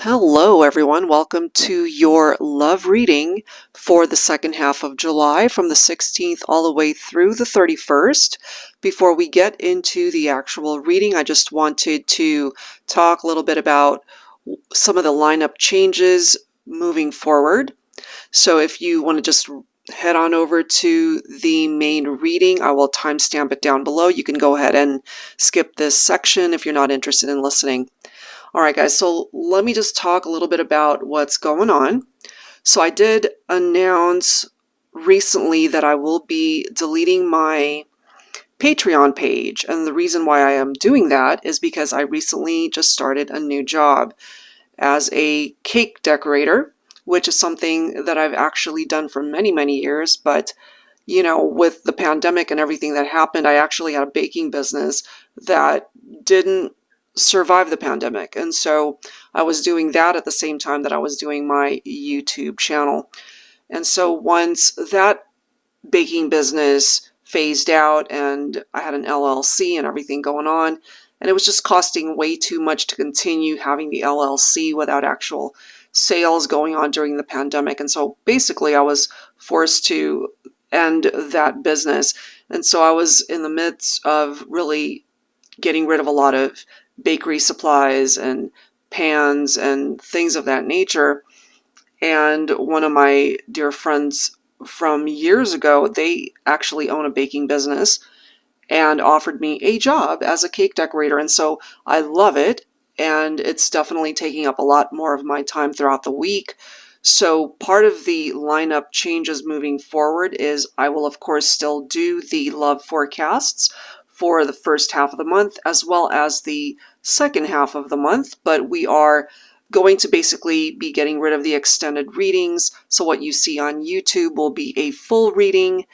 Hello, everyone. Welcome to your love reading for the second half of July from the 16th all the way through the 31st. Before we get into the actual reading, I just wanted to talk a little bit about some of the lineup changes moving forward. So if you want to just head on over to the main reading, I will timestamp it down below. You can go ahead and skip this section if you're not interested in listening. Alright guys, so let me just talk a little bit about what's going on. So I did announce recently that I will be deleting my Patreon page, and the reason why I am doing that is because I recently just started a new job as a cake decorator, which is something that I've actually done for many years, but with the pandemic and everything that happened, I actually had a baking business that didn't survive the pandemic, and so I was doing that at the same time that I was doing my YouTube channel. And so once that baking business phased out and I had an LLC and everything going on, and it was just costing way too much to continue having the LLC without actual sales going on during the pandemic, and so basically I was forced to end that business. And so I was in the midst of really getting rid of a lot of bakery supplies and pans and things of that nature. And one of my dear friends from years ago, they actually own a baking business and offered me a job as a cake decorator. And so I love it, and it's definitely taking up a lot more of my time throughout the week. So part of the lineup changes moving forward is I will of course still do the love forecasts for the first half of the month as well as the second half of the month, but we are going to basically be getting rid of the extended readings. So what you see on YouTube will be a full reading,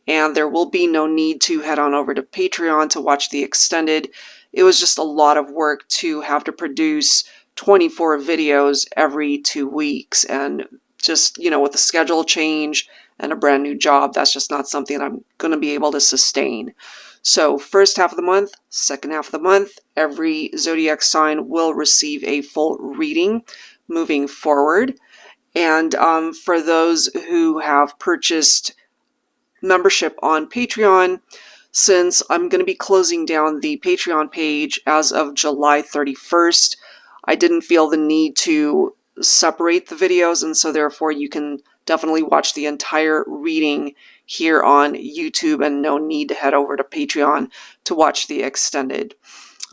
and there will be no need to head on over to Patreon to watch the extended. It was just a lot of work to have to produce 24 videos every 2 weeks, and just, with the schedule change and a brand new job, that's just not something I'm going to be able to sustain. So first half of the month, second half of the month, every zodiac sign will receive a full reading moving forward. And for those who have purchased membership on Patreon, since I'm going to be closing down the Patreon page as of July 31st, I didn't feel the need to separate the videos, and so therefore you can definitely watch the entire reading here on YouTube and no need to head over to Patreon to watch the extended.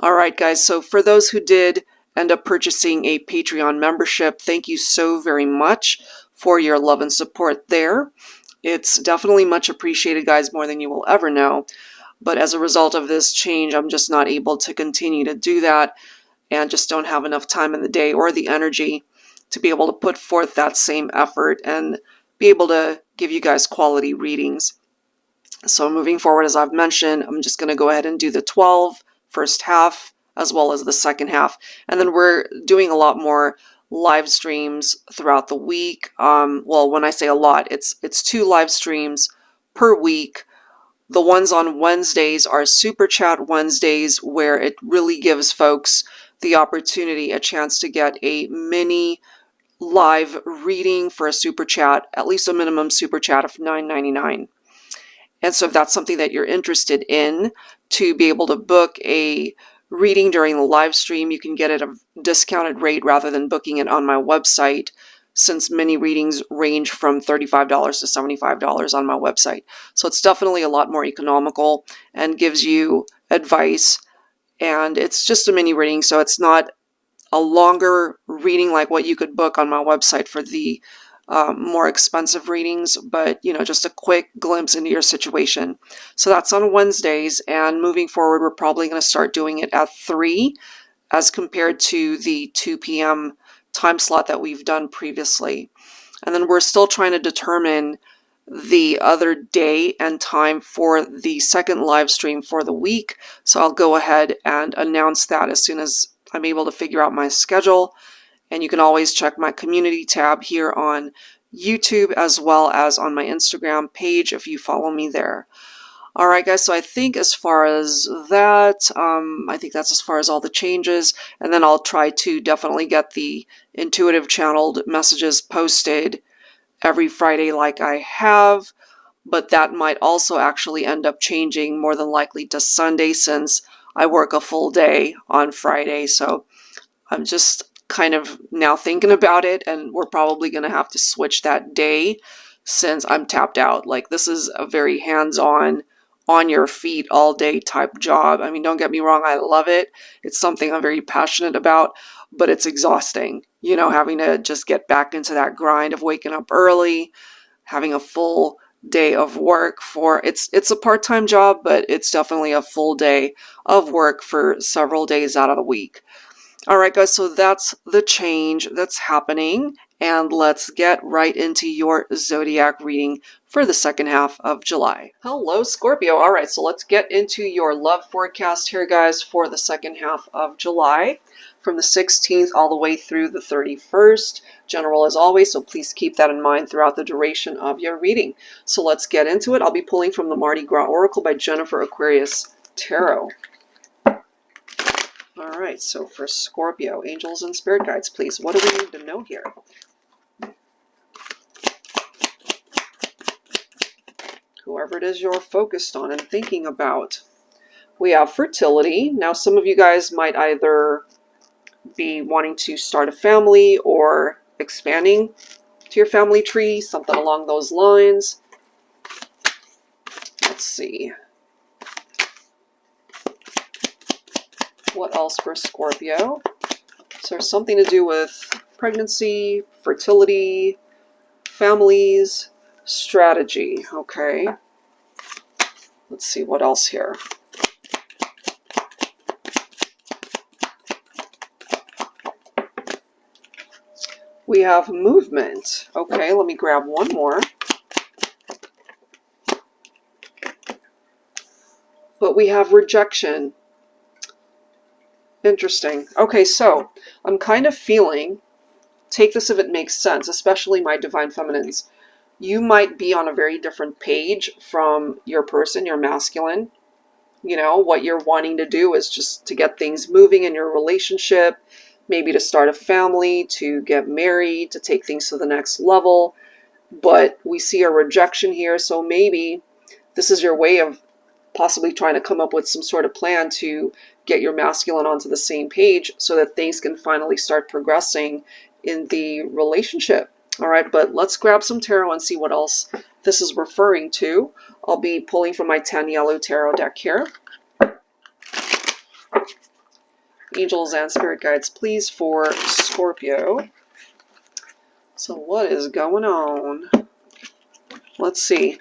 Alright guys, so for those who did end up purchasing a Patreon membership, thank you so very much for your love and support there. It's definitely much appreciated, guys, more than you will ever know. But as a result of this change, I'm just not able to continue to do that, and just don't have enough time in the day or the energy to be able to put forth that same effort and be able to give you guys quality readings. So moving forward, as I've mentioned, I'm just going to go ahead and do the 12 first half as well as the second half. And then we're doing a lot more live streams throughout the week. Well, when I say a lot, it's 2 live streams per week. The ones on Wednesdays are Super Chat Wednesdays, where it really gives folks the opportunity, a chance to get a mini live reading for a super chat, at least a minimum super chat of $9.99. And so if that's something that you're interested in, to be able to book a reading during the live stream, you can get it at a discounted rate rather than booking it on my website, since many readings range from $35 to $75 on my website. So it's definitely a lot more economical and gives you advice, and it's just a mini reading, so it's not a longer reading like what you could book on my website for the more expensive readings, but just a quick glimpse into your situation. So that's on Wednesdays, and moving forward we're probably going to start doing it at 3 as compared to the 2 p.m. time slot that we've done previously. And then we're still trying to determine the other day and time for the second live stream for the week, so I'll go ahead and announce that as soon as I'm able to figure out my schedule. And you can always check my community tab here on YouTube as well as on my Instagram page if you follow me there. All right, guys, so I think as far as that, I think that's as far as all the changes. And then I'll try to definitely get the intuitive channeled messages posted every Friday like I have. But that might also actually end up changing more than likely to Sunday since I work a full day on Friday. So I'm just kind of now thinking about it, and we're probably going to have to switch that day since I'm tapped out. Like, this is a very hands-on, on your feet all day type job. I mean, don't get me wrong, I love it. It's something I'm very passionate about, but it's exhausting. You know, having to just get back into that grind of waking up early, having a full day of work for it's a part-time job, but it's definitely a full day of work for several days out of the week. All right, guys, so that's the change that's happening. And let's get right into your zodiac reading for the second half of July. Hello, Scorpio. All right, so let's get into your love forecast here, guys, for the second half of July from the 16th all the way through the 31st. General as always, so please keep that in mind throughout the duration of your reading. So let's get into it. I'll be pulling from the Mardi Gras Oracle by Jennifer Aquarius Tarot. All right, so for Scorpio, angels and spirit guides, please, what do we need to know here? Whoever it is you're focused on and thinking about. We have fertility. Now, some of you guys might either be wanting to start a family or expanding to your family tree, something along those lines. Let's see. What else for Scorpio? So there's something to do with pregnancy, fertility, families, strategy. Okay. Let's see what else here. We have movement. Okay, let me grab one more. But we have rejection. Interesting. Okay, so I'm kind of feeling, take this if it makes sense, especially my divine feminines, you might be on a very different page from your person, your masculine. You know, what you're wanting to do is just to get things moving in your relationship, maybe to start a family, to get married, to take things to the next level. But we see a rejection here, so maybe this is your way of possibly trying to come up with some sort of plan to get your masculine onto the same page so that things can finally start progressing in the relationship. All right, but let's grab some tarot and see what else this is referring to. I'll be pulling from my TANIELU tarot deck here. Angels and spirit guides, please, for Scorpio. So what is going on? Let's see.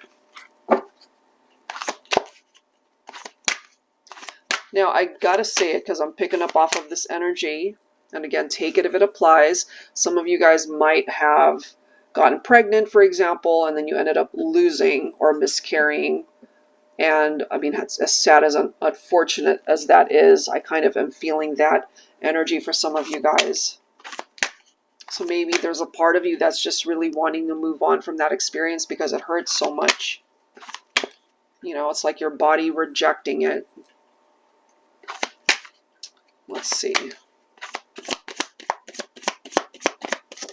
Now, I gotta say it because I'm picking up off of this energy. And again, take it if it applies. Some of you guys might have gotten pregnant, for example, and then you ended up losing or miscarrying. And I mean, as sad as unfortunate as that is, I kind of am feeling that energy for some of you guys. So maybe there's a part of you that's just really wanting to move on from that experience because it hurts so much. You know, it's like your body rejecting it. Let's see.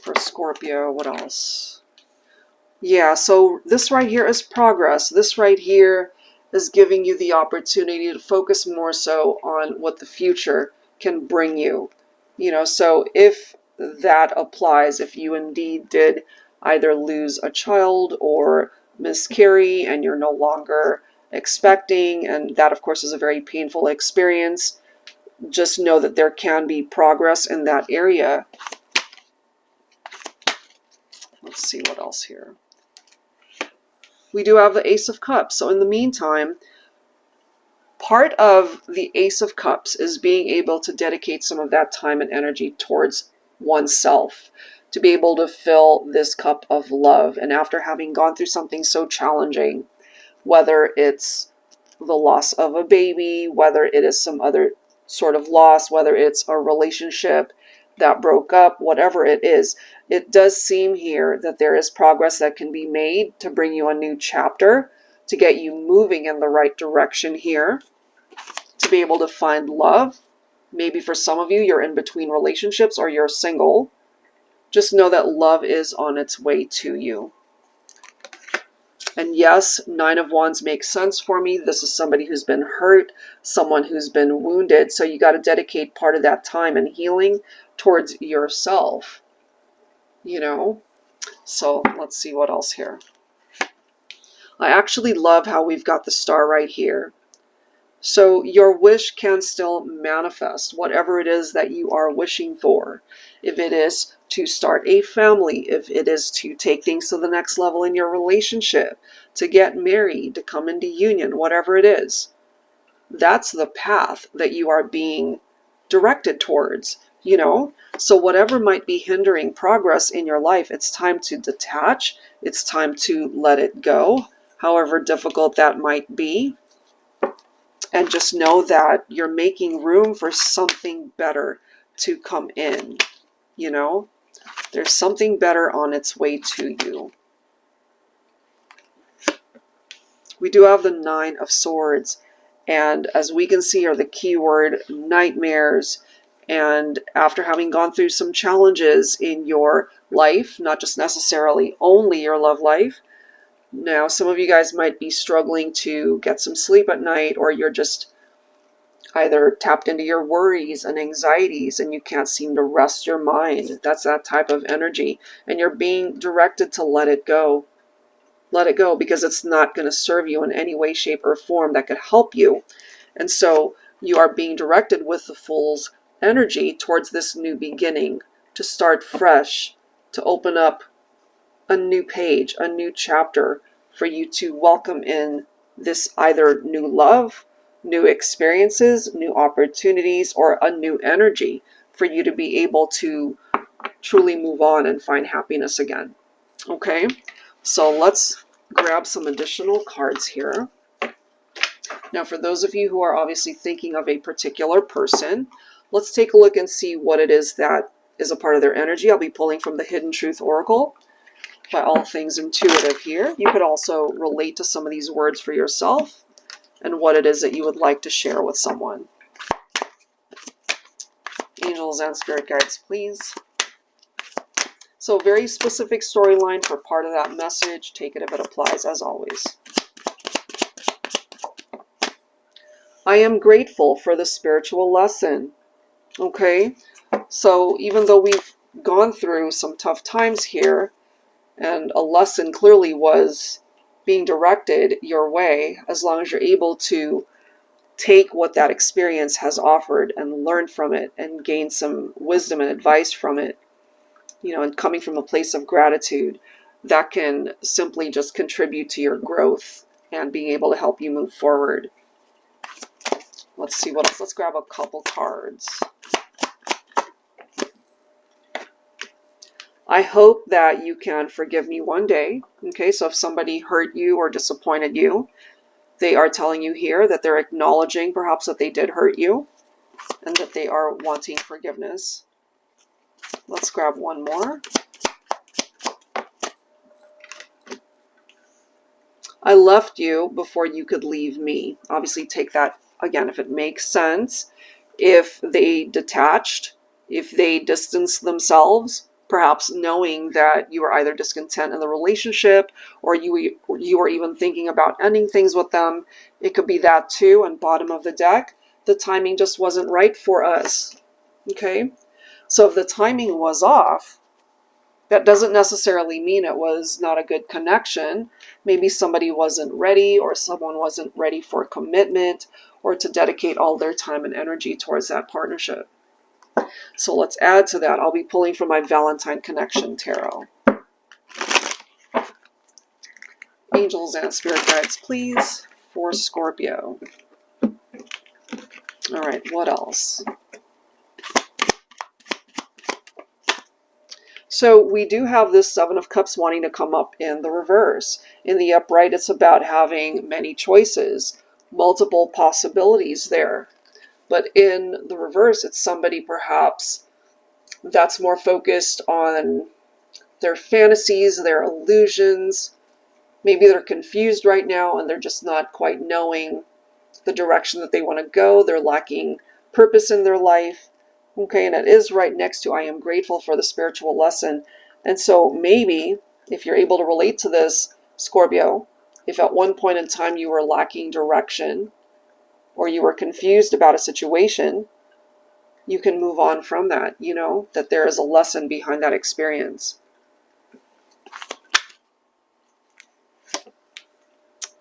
For Scorpio, what else? Yeah, so this right here is progress. This right here is giving you the opportunity to focus more so on what the future can bring you. You know, so if that applies, if you indeed did either lose a child or miscarry and you're no longer expecting, and that of course is a very painful experience, just know that there can be progress in that area. Let's see what else here. We do have the Ace of Cups. So in the meantime, part of the Ace of Cups is being able to dedicate some of that time and energy towards oneself, to be able to fill this cup of love. And after having gone through something so challenging, whether it's the loss of a baby, whether it is some other sort of loss, whether it's a relationship that broke up, whatever it is, it does seem here that there is progress that can be made to bring you a new chapter, to get you moving in the right direction here, to be able to find love. Maybe for some of you, you're in between relationships or you're single. Just know that love is on its way to you. And yes, Nine of Wands makes sense for me. This is somebody who's been hurt, someone who's been wounded. So you got to dedicate part of that time and healing towards yourself, you know. So let's see what else here. I actually love how we've got the star right here. So your wish can still manifest, whatever it is that you are wishing for. If it is to start a family, if it is to take things to the next level in your relationship, to get married, to come into union, whatever it is, that's the path that you are being directed towards, you know? So whatever might be hindering progress in your life, it's time to detach. It's time to let it go, however difficult that might be. And just know that you're making room for something better to come in, you know? There's something better on its way to you. We do have the Nine of Swords. And as we can see are the keyword nightmares. And after having gone through some challenges in your life, not just necessarily only your love life, now, some of you guys might be struggling to get some sleep at night, or you're just either tapped into your worries and anxieties and you can't seem to rest your mind. That's that type of energy. And you're being directed to let it go. Let it go, because it's not going to serve you in any way, shape, or form that could help you. And so you are being directed with the Fool's energy towards this new beginning, to start fresh, to open up a new page, a new chapter, for you to welcome in this either new love, new experiences, new opportunities, or a new energy for you to be able to truly move on and find happiness again. Okay, so let's grab some additional cards here. Now, for those of you who are obviously thinking of a particular person, let's take a look and see what it is that is a part of their energy. I'll be pulling from the Hidden Truth Oracle. By all things intuitive here. You could also relate to some of these words for yourself and what it is that you would like to share with someone. Angels and spirit guides, please. So very specific storyline for part of that message. Take it if it applies, as always. I am grateful for the spiritual lesson. Okay, so even though we've gone through some tough times here, and a lesson clearly was being directed your way, as long as you're able to take what that experience has offered and learn from it and gain some wisdom and advice from it, you know, and coming from a place of gratitude, that can simply just contribute to your growth and being able to help you move forward. Let's see what else. Let's grab a couple cards. I hope that you can forgive me one day. Okay, so if somebody hurt you or disappointed you, they are telling you here that they're acknowledging perhaps that they did hurt you and that they are wanting forgiveness. Let's grab one more. I left you before you could leave me. Obviously take that, again, if it makes sense. If they detached, if they distanced themselves, perhaps knowing that you were either discontent in the relationship or you were even thinking about ending things with them. It could be that too. And bottom of the deck, the timing just wasn't right for us. Okay, so if the timing was off, that doesn't necessarily mean it was not a good connection. Maybe somebody wasn't ready, or someone wasn't ready for commitment or to dedicate all their time and energy towards that partnership. So let's add to that. I'll be pulling from my Valentine Connection Tarot. Angels and spirit guides, please, for Scorpio. All right, what else? So we do have this Seven of Cups wanting to come up in the reverse. In the upright, it's about having many choices, multiple possibilities there. But in the reverse, it's somebody perhaps that's more focused on their fantasies, their illusions, Maybe they're confused right now and they're just not quite knowing the direction that they want to go. They're lacking purpose in their life. Okay, and it is right next to I am grateful for the spiritual lesson. And so maybe if you're able to relate to this, Scorpio, if at one point in time you were lacking direction or you were confused about a situation, you can move on from that, you know, that there is a lesson behind that experience.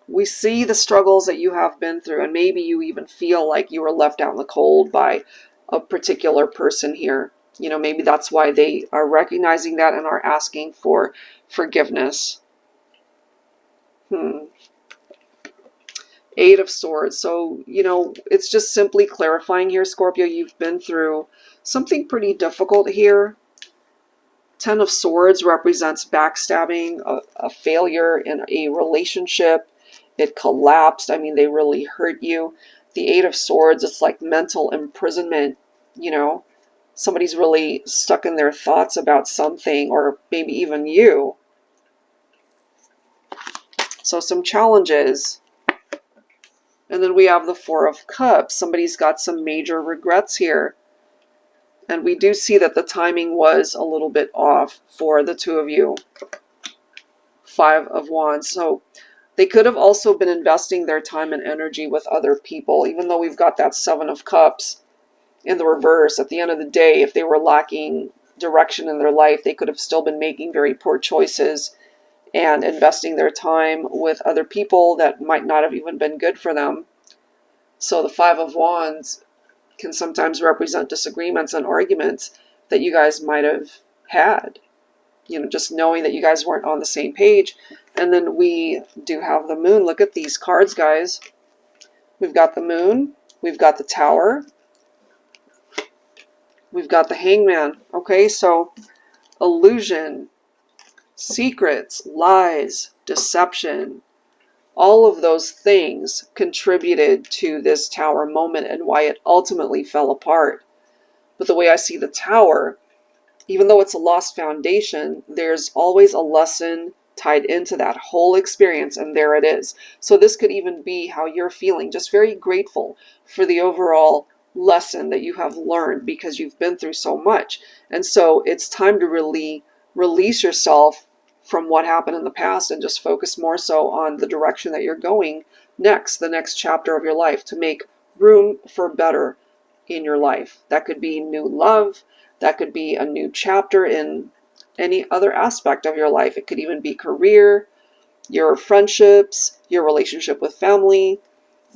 We see the struggles that you have been through, and maybe you even feel like you were left out in the cold by a particular person here. You know, maybe that's why they are recognizing that and are asking for forgiveness. Eight of Swords. So, you know, it's just simply clarifying here, Scorpio, you've been through something pretty difficult here. Ten of Swords represents backstabbing, a failure in a relationship. It collapsed. I mean, they really hurt you. The Eight of Swords, it's like mental imprisonment, you know. Somebody's really stuck in their thoughts about something, or maybe even you. So some challenges. And then we have the Four of Cups. Somebody's got some major regrets here. And we do see that the timing was a little bit off for the two of you. Five of Wands. So they could have also been investing their time and energy with other people, even though we've got that Seven of Cups in the reverse. At the end of the day, if they were lacking direction in their life, they could have still been making very poor choices and investing their time with other people that might not have even been good for them. So the Five of Wands can sometimes represent disagreements and arguments that you guys might have had. You know, just knowing that you guys weren't on the same page. And then we do have the Moon. Look at these cards, guys. We've got the Moon. We've got the Tower. We've got the Hangman. Okay, so illusion, secrets, lies, deception, all of those things contributed to this Tower moment and why it ultimately fell apart. But the way I see the Tower, even though it's a lost foundation, there's always a lesson tied into that whole experience, and there it is. So this could even be how you're feeling, just very grateful for the overall lesson that you have learned because you've been through so much. And so it's time to really release yourself from what happened in the past and just focus more so on the direction that you're going next, the next chapter of your life, to make room for better in your life. That could be new love. That could be a new chapter in any other aspect of your life. It could even be career, your friendships, your relationship with family,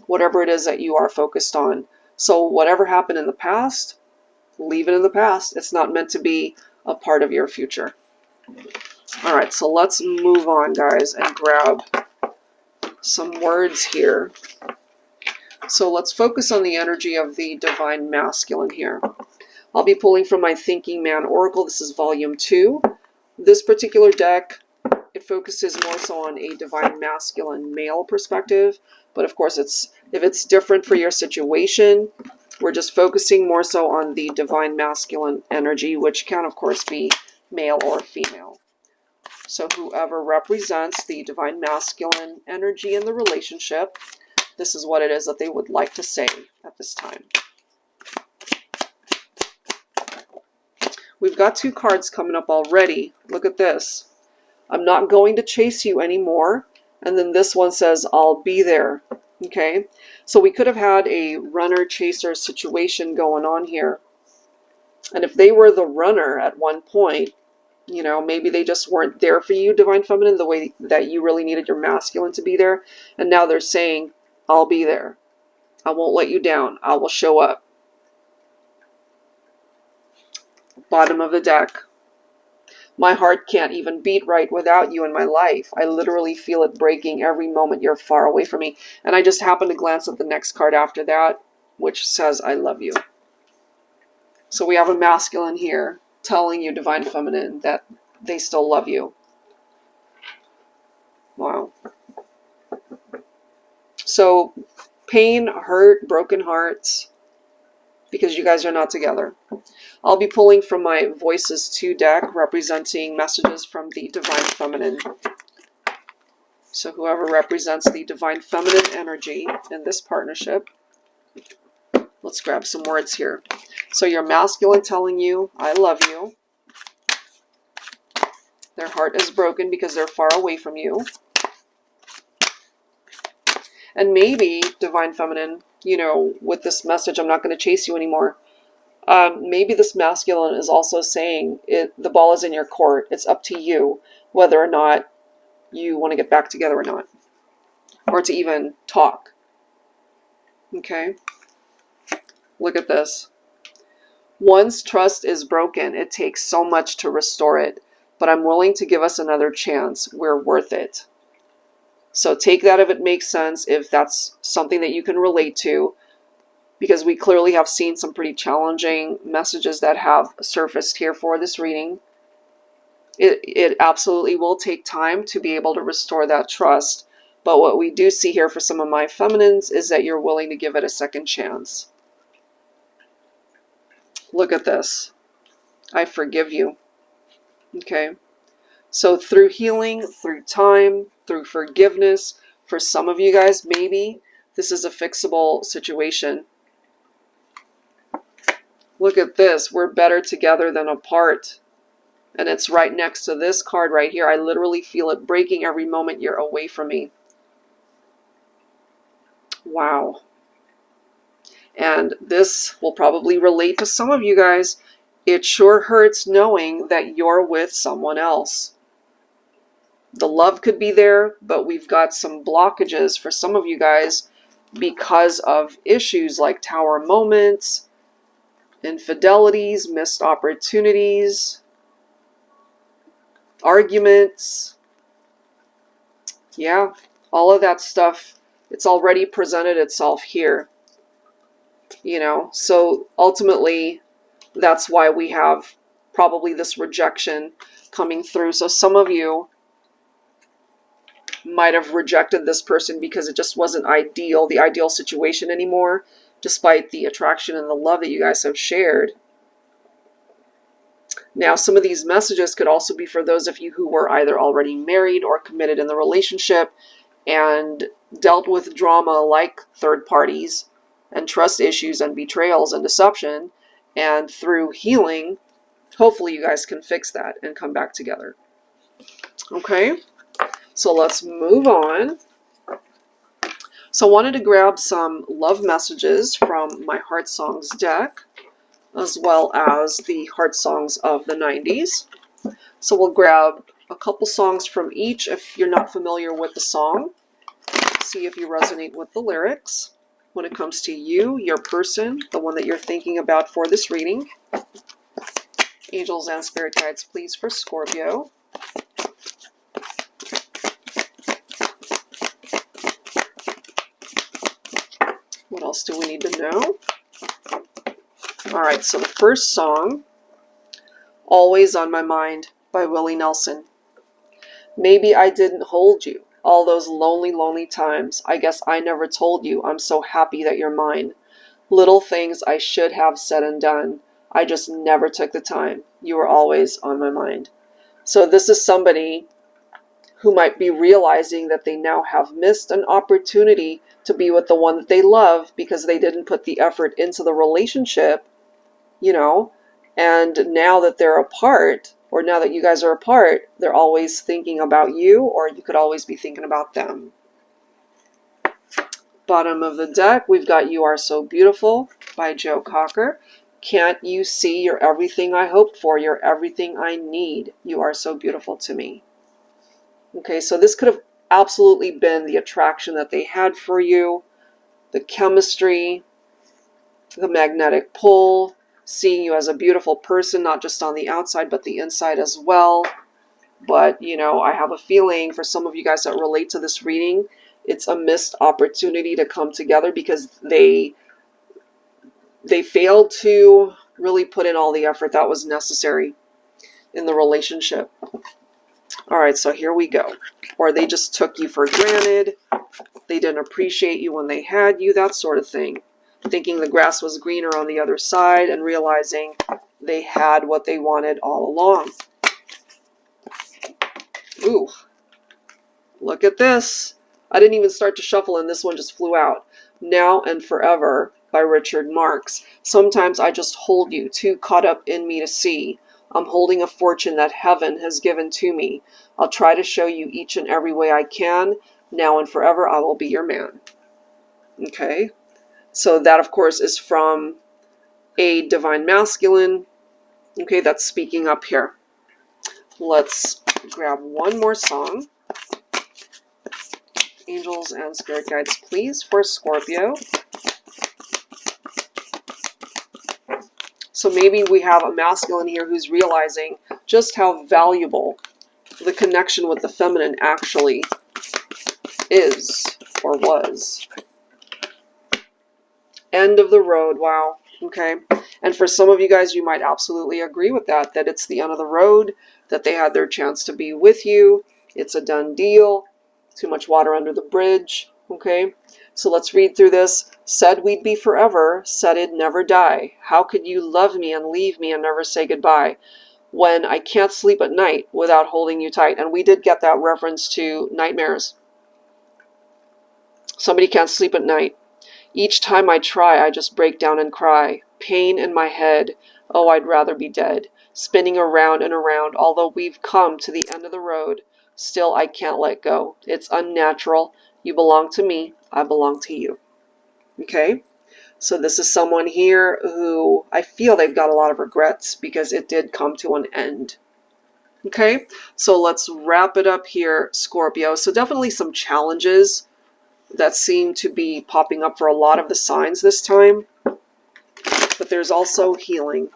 whatever it is that you are focused on. So whatever happened in the past, leave it in the past. It's not meant to be a part of your future. All right, so let's move on, guys, and grab some words here. So let's focus on the energy of the Divine Masculine here. I'll be pulling from my Thinking Man Oracle. This is volume 2. This particular deck, it focuses more so on a Divine Masculine male perspective. But of course, if it's different for your situation, we're just focusing more so on the Divine Masculine energy, which can, of course, be male or female. So whoever represents the Divine Masculine energy in the relationship, this is what it is that they would like to say at this time. We've got 2 cards coming up already. Look at this. I'm not going to chase you anymore. And then this one says, I'll be there. Okay? So we could have had a runner-chaser situation going on here. And if they were the runner at one point, you know, maybe they just weren't there for you, Divine Feminine, the way that you really needed your masculine to be there. And now they're saying, I'll be there. I won't let you down. I will show up. Bottom of the deck. My heart can't even beat right without you in my life. I literally feel it breaking every moment you're far away from me. And I just happened to glance at the next card after that, which says, I love you. So we have a masculine here telling you, Divine Feminine, that they still love you. Wow. So pain, hurt, broken hearts, because you guys are not together. I'll be pulling from my Voices 2 deck, representing messages from the Divine Feminine. So whoever represents the divine feminine energy in this partnership, let's grab some words here. So your masculine telling you, I love you. Their heart is broken because they're far away from you. And maybe, divine feminine, you know, with this message, I'm not going to chase you anymore. Maybe this masculine is also saying, the ball is in your court. It's up to you whether or not you want to get back together or not. Or to even talk. Okay? Look at this. Once trust is broken, it takes so much to restore it. But I'm willing to give us another chance. We're worth it. So take that if it makes sense, if that's something that you can relate to. Because we clearly have seen some pretty challenging messages that have surfaced here for this reading. It absolutely will take time to be able to restore that trust. But what we do see here for some of my feminines is that you're willing to give it a second chance. Look at this. I forgive you. Okay. So through healing, through time, through forgiveness, for some of you guys, maybe this is a fixable situation. Look at this. We're better together than apart. And it's right next to this card right here. I literally feel it breaking every moment you're away from me. Wow. And this will probably relate to some of you guys. It sure hurts knowing that you're with someone else. The love could be there, but we've got some blockages for some of you guys because of issues like tower moments, infidelities, missed opportunities, arguments. Yeah, all of that stuff, it's already presented itself here. You know, so ultimately, that's why we have probably this rejection coming through. So some of you might have rejected this person because it just wasn't the ideal situation anymore, despite the attraction and the love that you guys have shared. Now, some of these messages could also be for those of you who were either already married or committed in the relationship and dealt with drama like third parties and trust issues and betrayals and deception. And through healing, hopefully you guys can fix that and come back together. Okay, so let's move on. So I wanted to grab some love messages from my Heart Songs deck, as well as the Heart Songs of the 90s. So we'll grab a couple songs from each if you're not familiar with the song. See if you resonate with the lyrics. When it comes to you, your person, the one that you're thinking about for this reading. Angels and spirit guides, please, for Scorpio. What else do we need to know? All right, so the first song, Always on My Mind by Willie Nelson. Maybe I didn't hold you all those lonely, lonely times. I guess I never told you I'm so happy that you're mine. Little things I should have said and done. I just never took the time. You were always on my mind. So this is somebody who might be realizing that they now have missed an opportunity to be with the one that they love because they didn't put the effort into the relationship, you know, and now that they're apart, or now that you guys are apart, they're always thinking about you, or you could always be thinking about them. Bottom of the deck, we've got You Are So Beautiful by Joe Cocker. Can't you see you're everything I hoped for? You're everything I need. You are so beautiful to me. Okay, so this could have absolutely been the attraction that they had for you, the chemistry, the magnetic pull, seeing you as a beautiful person, not just on the outside, but the inside as well. But, you know, I have a feeling for some of you guys that relate to this reading, it's a missed opportunity to come together because they failed to really put in all the effort that was necessary in the relationship. All right, so here we go. Or they just took you for granted. They didn't appreciate you when they had you, that sort of thing. Thinking the grass was greener on the other side and realizing they had what they wanted all along. Ooh. Look at this. I didn't even start to shuffle and this one just flew out. Now and Forever by Richard Marx. Sometimes I just hold you, too caught up in me to see. I'm holding a fortune that heaven has given to me. I'll try to show you each and every way I can. Now and forever I will be your man. Okay, so that of course is from a divine masculine. Okay, that's speaking up here. Let's grab one more song. Angels and spirit guides, please, for Scorpio. So maybe we have a masculine here who's realizing just how valuable the connection with the feminine actually is or was. End of the road. Wow. Okay. And for some of you guys, you might absolutely agree with that, that it's the end of the road, that they had their chance to be with you. It's a done deal. Too much water under the bridge. Okay. So let's read through this. Said we'd be forever, said it'd never die. How could you love me and leave me and never say goodbye when I can't sleep at night without holding you tight? And we did get that reference to nightmares. Somebody can't sleep at night. Each time I try, I just break down and cry. Pain in my head. Oh, I'd rather be dead. Spinning around and around, although we've come to the end of the road. Still, I can't let go. It's unnatural. You belong to me. I belong to you. Okay? So this is someone here who I feel they've got a lot of regrets because it did come to an end. Okay? So let's wrap it up here, Scorpio. So definitely some challenges that seem to be popping up for a lot of the signs this time. But there's also healing.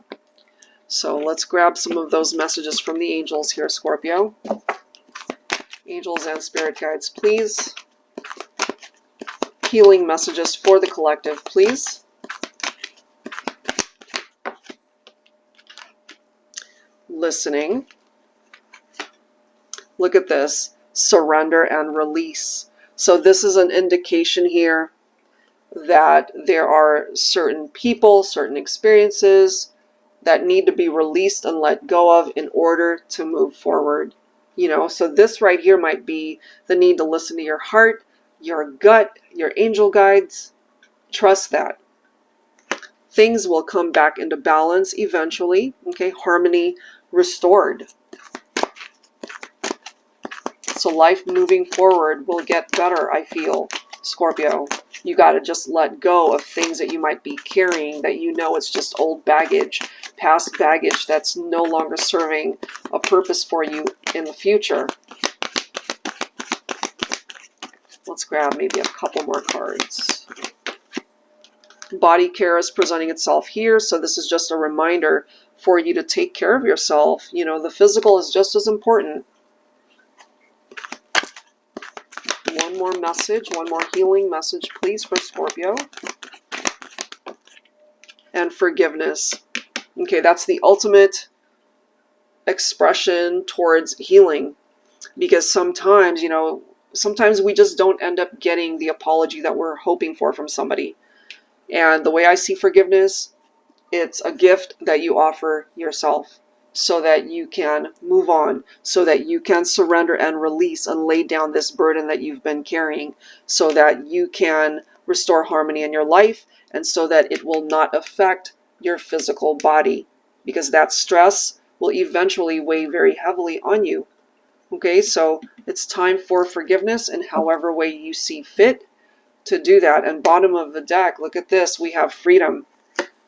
So let's grab some of those messages from the angels here, Scorpio. Angels and spirit guides, please. Healing messages for the collective, please. Listening. Look at this. Surrender and release. So this is an indication here that there are certain people, certain experiences that need to be released and let go of in order to move forward. You know, so this right here might be the need to listen to your heart, your gut, your angel guides. Trust that. Things will come back into balance eventually. Okay, harmony restored. So life moving forward will get better, I feel, Scorpio. You got to just let go of things that you might be carrying that you know it's just old baggage, past baggage that's no longer serving a purpose for you in the future. Let's grab maybe a couple more cards. Body care is presenting itself here, so this is just a reminder for you to take care of yourself. You know, the physical is just as important. One more message, one more healing message, please, for Scorpio. And forgiveness. Okay, that's the ultimate expression towards healing. Because sometimes, you know, sometimes we just don't end up getting the apology that we're hoping for from somebody. And the way I see forgiveness, it's a gift that you offer yourself so that you can move on, so that you can surrender and release and lay down this burden that you've been carrying, so that you can restore harmony in your life and so that it will not affect your physical body, because that stress will eventually weigh very heavily on you. Okay, so it's time for forgiveness in however way you see fit to do that. And bottom of the deck, look at this, we have freedom.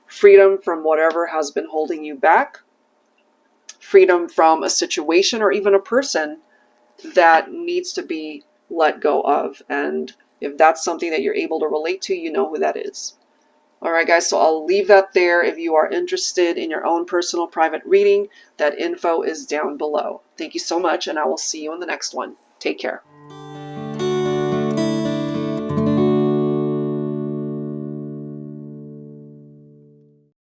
Freedom from whatever has been holding you back. Freedom from a situation or even a person that needs to be let go of. And if that's something that you're able to relate to, you know who that is. All right, guys, so I'll leave that there. If you are interested in your own personal private reading, that info is down below. Thank you so much, and I will see you in the next one. Take care.